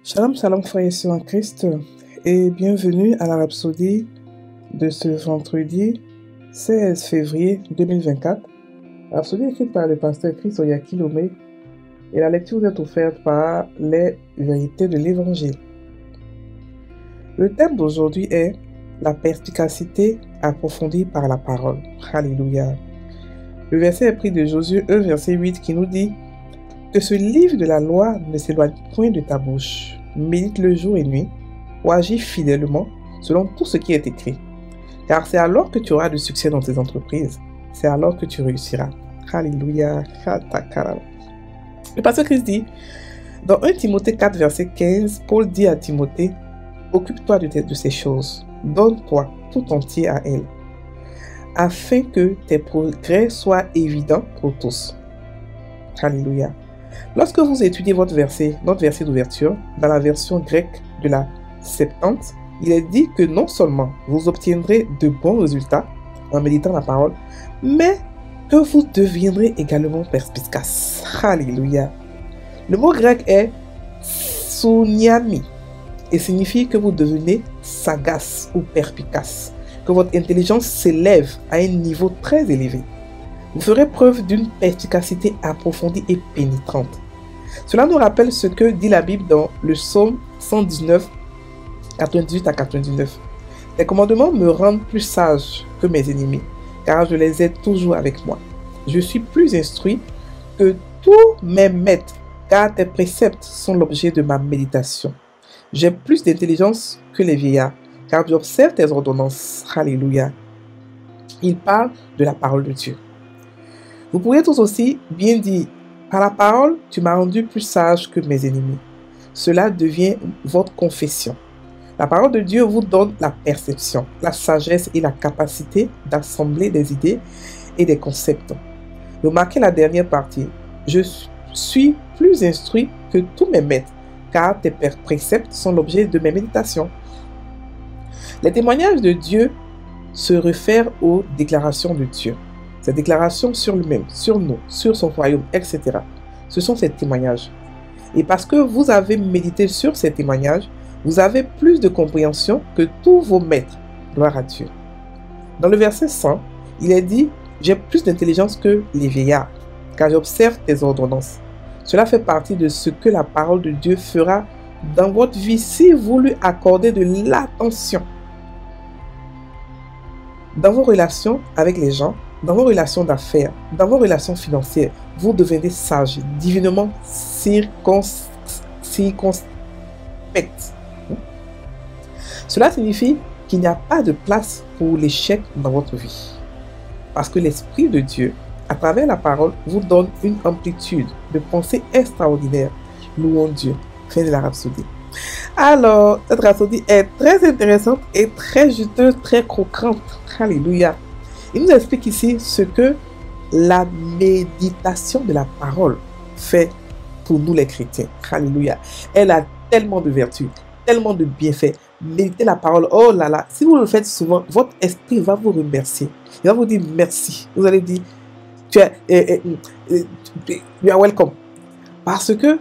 Shalom, shalom, frères et sœurs en Christ, et bienvenue à la rhapsodie de ce vendredi 16 février 2024. Rhapsodie écrite par le pasteur Chris Oyaki Lomé, et la lecture vous est offerte par les vérités de l'Évangile. Le thème d'aujourd'hui est la perspicacité approfondie par la parole. Alléluia. Le verset est pris de Josué 1, verset 8, qui nous dit que ce livre de la loi ne s'éloigne point de ta bouche. Médite le jour et nuit, ou agis fidèlement selon tout ce qui est écrit. Car c'est alors que tu auras du succès dans tes entreprises. C'est alors que tu réussiras. Alléluia. Le pasteur Christ dit, dans 1 Timothée 4, verset 15, Paul dit à Timothée, occupe-toi de ces choses, donne-toi tout entier à elles, afin que tes progrès soient évidents pour tous. Alléluia. Lorsque vous étudiez notre verset d'ouverture, dans la version grecque de la Septante, il est dit que non seulement vous obtiendrez de bons résultats en méditant la parole, mais que vous deviendrez également perspicace. Alléluia. Le mot grec est suniami et signifie que vous devenez sagace ou perspicace, que votre intelligence s'élève à un niveau très élevé. Vous ferez preuve d'une perspicacité approfondie et pénétrante. Cela nous rappelle ce que dit la Bible dans le psaume 119, 98 à 99. Les commandements me rendent plus sage que mes ennemis, car je les ai toujours avec moi. Je suis plus instruit que tous mes maîtres, car tes préceptes sont l'objet de ma méditation. J'ai plus d'intelligence que les vieillards, car j'observe tes ordonnances. Alléluia. Il parle de la parole de Dieu. Vous pourriez tous aussi bien dire, par la parole, tu m'as rendu plus sage que mes ennemis. Cela devient votre confession. La parole de Dieu vous donne la perception, la sagesse et la capacité d'assembler des idées et des concepts. Remarquez la dernière partie. Je suis plus instruit que tous mes maîtres, car tes préceptes sont l'objet de mes méditations. Les témoignages de Dieu se réfèrent aux déclarations de Dieu. Ces déclarations sur lui-même, sur nous, sur son royaume, etc. Ce sont ces témoignages. Et parce que vous avez médité sur ces témoignages, vous avez plus de compréhension que tous vos maîtres. Gloire à Dieu. Dans le verset 100, il est dit « J'ai plus d'intelligence que les vieillards, car j'observe tes ordonnances. » Cela fait partie de ce que la parole de Dieu fera dans votre vie si vous lui accordez de l'attention. Dans vos relations avec les gens, dans vos relations d'affaires, dans vos relations financières, vous devenez sage, divinement circonspect. Cela signifie qu'il n'y a pas de place pour l'échec dans votre vie. Parce que l'Esprit de Dieu, à travers la parole, vous donne une amplitude de pensée extraordinaire. Louons Dieu. Fin de la rhapsodie. Alors, cette rhapsodie est très intéressante et très juteuse, très croquante. Alléluia. Il nous explique ici ce que la méditation de la parole fait pour nous les chrétiens. Alléluia. Elle a tellement de vertus, tellement de bienfaits. Méditer la parole, oh là là, si vous le faites souvent, votre esprit va vous remercier. Il va vous dire merci. Vous allez dire, you are welcome. Parce que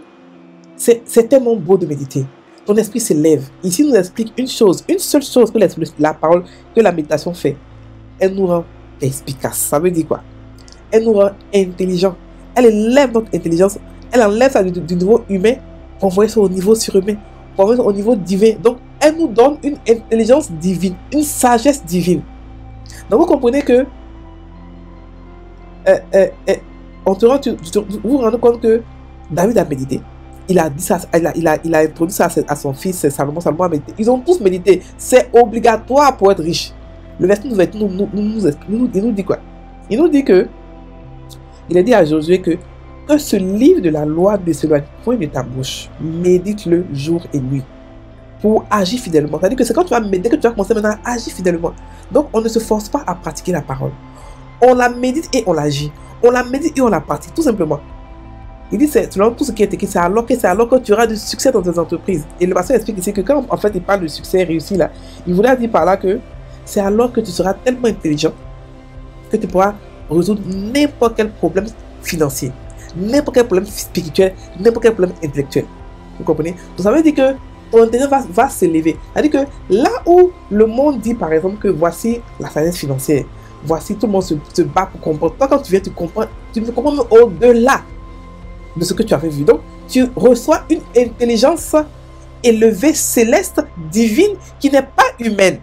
c'est tellement beau de méditer. Ton esprit s'élève. Ici, il nous explique une seule chose que la parole, que la méditation fait. Elle nous rend perspicace. Ça veut dire quoi? Elle nous rend intelligents. Elle élève notre intelligence. Elle enlève ça du niveau humain pour envoyer ça au niveau surhumain, pour envoyer ça au niveau divin. Donc, elle nous donne une intelligence divine, une sagesse divine. Donc, vous comprenez que vous vous rendez compte que David a médité. Il a dit ça, il a introduit ça à son fils Salomon. Salomon a médité. Ils ont tous médité. C'est obligatoire pour être riche. Le verset il nous dit quoi? Il nous dit que, il a dit à Josué que ce livre de la loi ne s'éloigne point de ta bouche. Médite-le jour et nuit pour agir fidèlement. C'est-à-dire que c'est quand tu vas méditer que tu vas commencer maintenant à agir fidèlement. Donc, on ne se force pas à pratiquer la parole. On la médite et on l'agit. On la médite et on la pratique, tout simplement. Il dit, c'est selon tout ce qui est écrit, c'est alors que tu auras du succès dans tes entreprises. Et le pasteur explique ici que quand, en fait, il parle de succès réussi, là, il voulait dire par là que c'est alors que tu seras tellement intelligent que tu pourras résoudre n'importe quel problème financier, n'importe quel problème spirituel, n'importe quel problème intellectuel. Vous comprenez? Donc ça veut dire que ton intelligence va s'élever. C'est-à-dire que là où le monde dit par exemple que voici la sagesse financière, voici tout le monde se bat pour comprendre. Toi quand tu viens, tu me comprends au-delà de ce que tu avais vu. Donc tu reçois une intelligence élevée, céleste, divine, qui n'est pas humaine.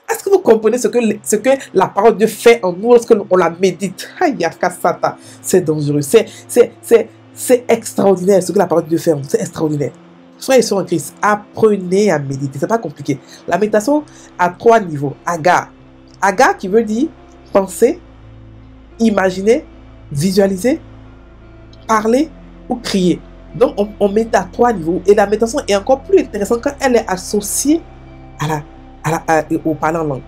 Est-ce que vous comprenez ce que la parole de Dieu fait en nous lorsque on la médite? C'est dangereux, c'est extraordinaire ce que la parole de Dieu fait en nous, c'est extraordinaire. Frères et sœurs en Christ, apprenez à méditer, c'est pas compliqué. La méditation a 3 niveaux. Agar. Agar qui veut dire penser, imaginer, visualiser, parler ou crier. Donc on médite à 3 niveaux et la méditation est encore plus intéressante quand elle est associée au parler en langue.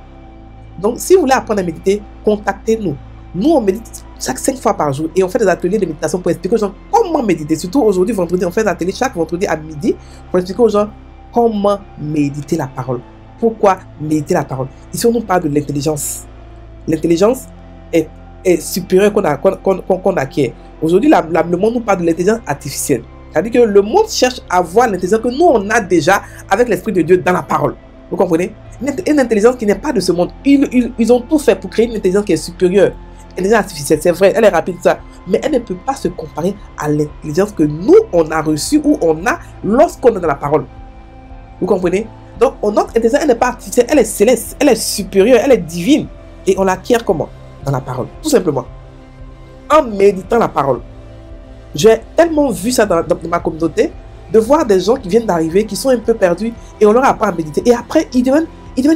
Donc si vous voulez apprendre à méditer, contactez-nous. Nous on médite chaque 5 fois par jour et on fait des ateliers de méditation pour expliquer aux gens comment méditer. Surtout aujourd'hui, vendredi, on fait des ateliers chaque vendredi à midi pour expliquer aux gens comment méditer la parole. Pourquoi méditer la parole? Ici on nous parle de l'intelligence. L'intelligence est supérieure qu'on acquiert. Aujourd'hui, le monde nous parle de l'intelligence artificielle. C'est-à-dire que le monde cherche à avoir l'intelligence que nous, on a déjà avec l'Esprit de Dieu dans la parole. Vous comprenez? Une intelligence qui n'est pas de ce monde. Ils ont tout fait pour créer une intelligence qui est supérieure. L'intelligence artificielle, c'est vrai, elle est rapide, ça. Mais elle ne peut pas se comparer à l'intelligence que nous, on a reçue ou on a lorsqu'on est dans la parole. Vous comprenez? Donc, notre intelligence, elle n'est pas artificielle, elle est céleste, elle est supérieure, elle est divine. Et on l'acquiert comment? Dans la parole, tout simplement. En méditant la parole. J'ai tellement vu ça dans ma communauté, de voir des gens qui viennent d'arriver, qui sont un peu perdus, et on leur apprend à méditer. Et après, ils deviennent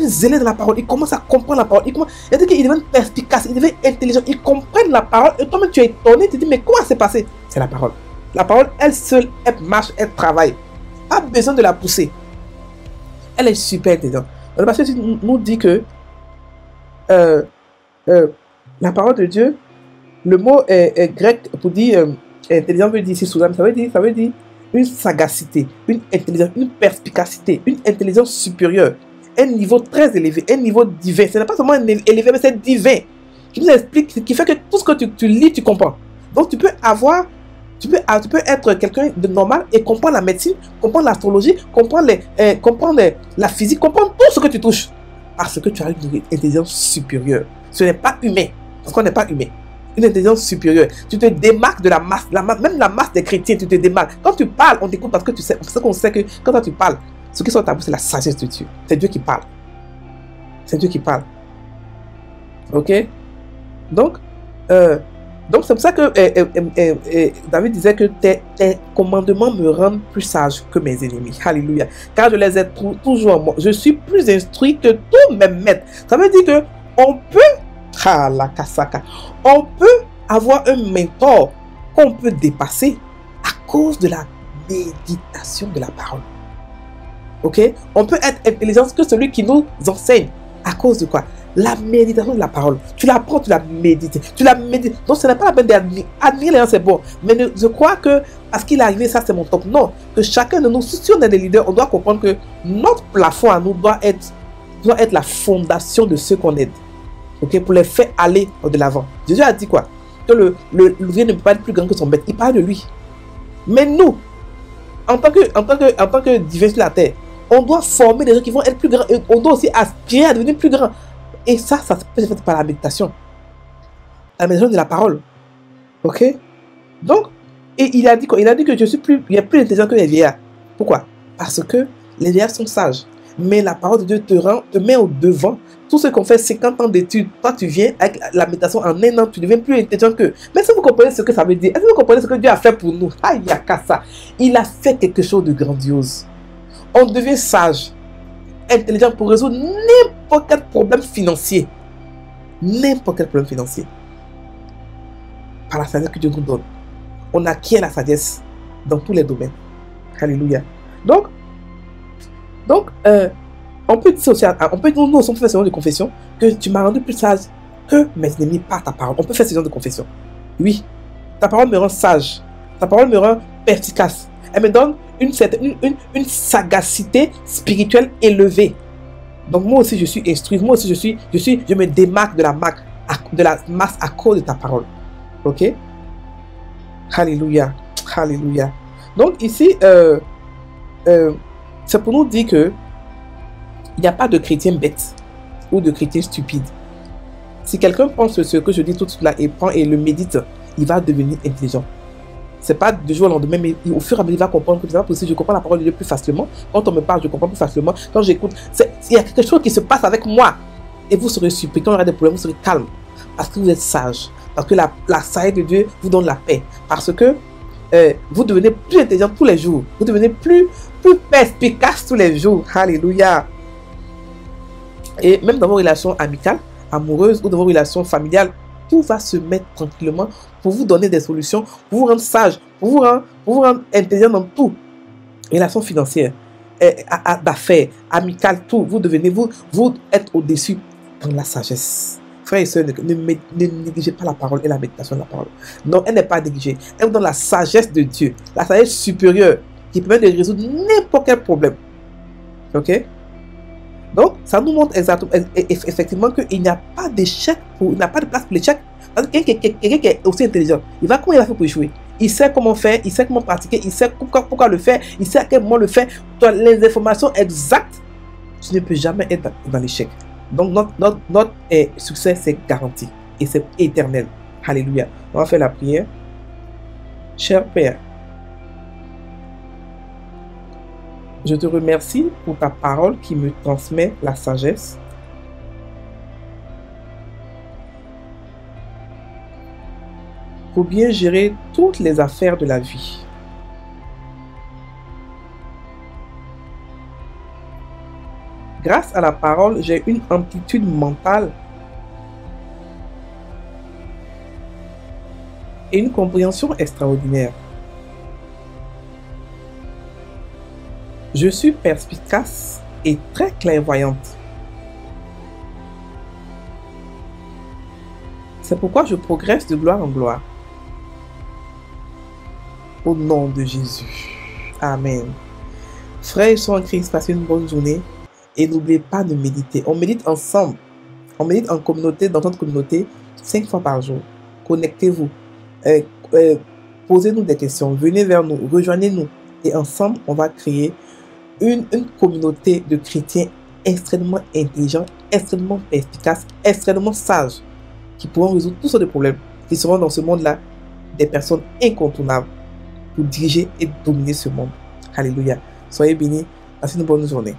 zélés dans la parole, ils commencent à comprendre la parole, ils deviennent perspicaces, ils deviennent intelligents, ils comprennent la parole, et toi-même tu es étonné, tu te dis, mais comment c'est passé? C'est la parole. La parole, elle seule, elle marche, elle travaille. Pas besoin de la pousser. Elle est super intelligente. Le pasteur nous dit que la parole de Dieu, le mot est grec pour dire intelligent veut dire ici sous ça veut dire une sagacité, une intelligence, une perspicacité, une intelligence supérieure, un niveau très élevé, un niveau divin. Ce n'est pas seulement élevé, mais c'est divin. Qui nous explique, qui fait que tout ce que tu lis, tu comprends. Donc tu peux être quelqu'un de normal et comprendre la médecine, comprendre l'astrologie, comprendre la physique, comprendre tout ce que tu touches. Parce que tu as une intelligence supérieure. Ce n'est pas humain. Parce qu'on n'est pas humain. Une intelligence supérieure. Tu te démarques de la masse, même la masse des chrétiens, tu te démarques. Quand tu parles, on t'écoute parce que tu sais, parce qu'on sait que quand tu parles, ce qui sort de ta bouche, c'est la sagesse de Dieu. C'est Dieu qui parle. C'est Dieu qui parle. Ok? Donc c'est pour ça que David disait que tes commandements me rendent plus sage que mes ennemis. Alléluia. Car je les ai toujours en moi. Je suis plus instruit que tous mes maîtres. Ça veut dire que on peut avoir un mentor qu'on peut dépasser à cause de la méditation de la parole. Ok? On peut être intelligent que celui qui nous enseigne. À cause de quoi? La méditation de la parole. Tu la prends, tu la médites. Donc ce n'est pas la peine d'admirer. Admirer les gens, c'est bon. Mais je crois que parce qu'il est arrivé, ça c'est mon top. Non. Que chacun de nous, si on est des leaders, on doit comprendre que notre plafond à nous doit être la fondation de ceux qu'on aide. Ok? Pour les faire aller de l'avant. Jésus a dit quoi? Que le l'ouvrier ne peut pas être plus grand que son maître. Il parle de lui. Mais nous, en tant que divin sur la terre, on doit former des gens qui vont être plus grands. Et on doit aussi aspirer à devenir plus grands. Et ça se fait par la méditation. La méditation de la parole. Ok? Donc, et il a dit quoi? Il a dit que il y a plus intelligent que les vieillards. Pourquoi? Parce que les vieillards sont sages. Mais la parole de Dieu te met au devant. Tous ceux qui ont fait 50 ans d'études, toi tu viens avec la méditation en un an, tu deviens plus intelligent qu'eux. Mais si vous comprenez ce que ça veut dire, est-ce que vous comprenez ce que Dieu a fait pour nous? Aïe, ça. Il a fait quelque chose de grandiose. On devient sage, intelligent pour résoudre n'importe quel problème financier. N'importe quel problème financier. Par la sagesse que Dieu nous donne. On acquiert la sagesse dans tous les domaines. Alléluia. Donc, on peut dire aussi, nous aussi faire ce genre de confession que tu m'as rendu plus sage que mes ennemis par ta parole. On peut faire ce genre de confession. Oui, ta parole me rend sage. Ta parole me rend perspicace. Elle me donne une sagacité spirituelle élevée. Donc moi aussi je suis instruit. Moi aussi je me démarque de la masse à cause de ta parole. Ok? Alléluia. Alléluia. Donc ici, c'est pour nous dire que il n'y a pas de chrétien bête ou de chrétien stupide. Si quelqu'un prend ce que je dis tout là et prend et le médite, il va devenir intelligent. C'est pas du jour au lendemain, mais au fur et à mesure, il va comprendre que c'est pas possible. Je comprends la parole de Dieu plus facilement. Quand on me parle, je comprends plus facilement. Quand j'écoute, il y a quelque chose qui se passe avec moi. Et vous serez surpris. Quand il y aura des problèmes, vous serez calme. Parce que vous êtes sage. Parce que la sagesse de Dieu vous donne la paix. Parce que vous devenez plus intelligent tous les jours. Vous devenez plus perspicace tous les jours. Alléluia. Et même dans vos relations amicales, amoureuses ou dans vos relations familiales, tout va se mettre tranquillement pour vous donner des solutions, pour vous rendre sage, pour vous rendre intelligent dans tout. Relations financières, d'affaires, amicales, tout. Vous devenez, vous êtes au-dessus dans la sagesse. Frères et sœurs, ne négligez pas la parole et la méditation de la parole. Non, elle n'est pas négligée. Elle vous donne la sagesse de Dieu, la sagesse supérieure qui permet de résoudre n'importe quel problème. Ok? Donc, ça nous montre effectivement qu'il n'y a pas d'échec, il n'y a pas de place pour l'échec. Quelqu'un qui est aussi intelligent, comment il va faire pour échouer? Il sait comment faire, il sait comment pratiquer, il sait pourquoi le faire, il sait à quel moment le faire. Tu as les informations exactes, tu ne peux jamais être dans l'échec. Donc, notre succès, c'est garanti et c'est éternel. Alléluia. On va faire la prière. Cher Père, je te remercie pour ta parole qui me transmet la sagesse. Pour bien gérer toutes les affaires de la vie. Grâce à la parole, j'ai une amplitude mentale et une compréhension extraordinaire. Je suis perspicace et très clairvoyante. C'est pourquoi je progresse de gloire en gloire. Au nom de Jésus. Amen. Frères et sœurs en Christ, passez une bonne journée. Et n'oubliez pas de méditer. On médite ensemble. On médite en communauté, dans notre communauté, 5 fois par jour. Connectez-vous. Posez-nous des questions. Venez vers nous. Rejoignez-nous. Et ensemble, on va créer une communauté de chrétiens extrêmement intelligents, extrêmement efficaces, extrêmement sages, qui pourront résoudre tous sortes de problèmes, qui seront dans ce monde-là des personnes incontournables pour diriger et dominer ce monde. Alléluia. Soyez bénis. Passez une bonne journée.